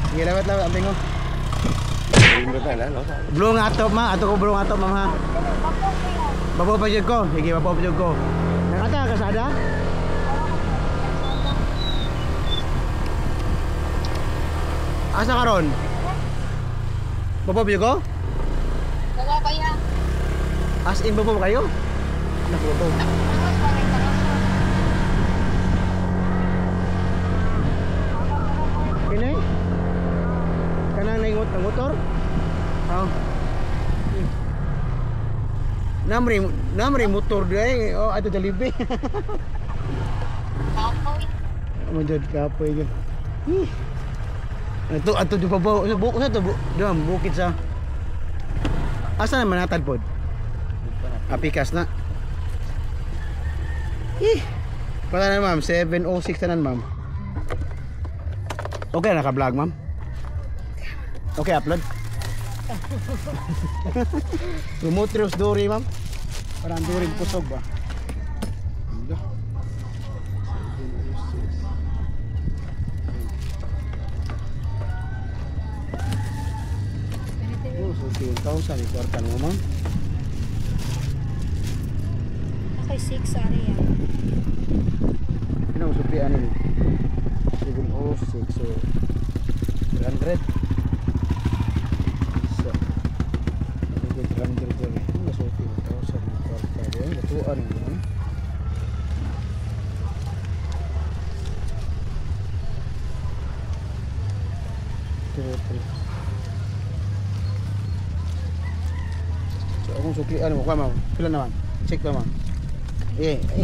Sige, lawat ang bingo. Blue nga atop ma, ato ko blue nga atop ma'am ha. Babaw pa jud ko. Sige, babaw pa jud ko. Nakata kasada? Asa karon? Babaw pa jud ko? Bawa pa yan. As in babaw kayo? Nakubaw. Kini? Kanang naingot ng motor? Oh. Namri motor dia. Oh, ato Jollibee. Kapoy. Manjud kapoy gyud. Ato di pa ba buko sa to bukid sa. Asa naman natad pod? Apikas na. Pala na ma'am, 7:06 tanan ma'am. Okay na ka-vlog ma'am? Okay, upload. Remote reels dory ma'am. Parang doring pusog ba? Oh, so 10,000 ikwarta mo ma'am. Okay, 6 ari yan. Ano suplian ni? 706 so 300. So 300 dere. Ano so 10,000 ikwarta din. Gatuan mo. So akong suklian mo, ma'am. Pila naman? Check pa ma'am.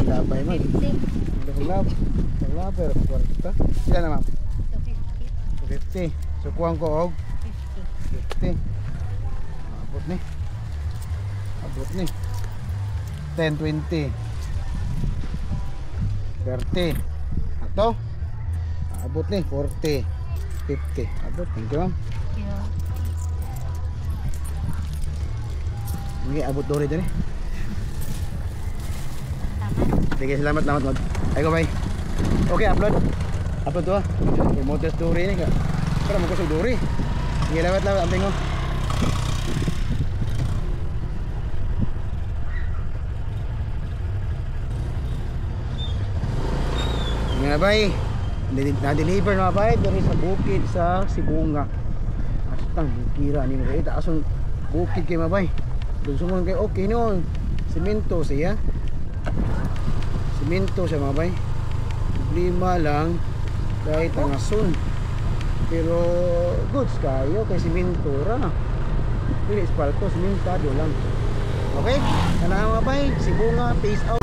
Labay ma'am. 50. Labay kwarta. Pila na ma'am? 50. 50. So kuwang ko og 50. 50. Abot ni. 10, 20. 30. Ato. Abot ni 40. 50. Abot. Thank you ma'am. Yeah. Hindi abot dori din eh. Tama. Sige, salamat mag. Ay ko bye. Okay, upload. Upload to ah. Remote story ni ka. Pero mo ko sa dori. Sige, lawat ang bingo. Nga bay. Na-deliver na bay diri sa bukid sa Sibunga. Astang bukira ni mo kay taasong bukid kay mabay. Dunsungon kay okay noon. Semento siya. Semento siya mabay. Problema lang kahit ang asun. Pero goods kayo kay semento ra. Dili espalto, sementado lang. Okay? Kana mabay, Sibunga, peace out.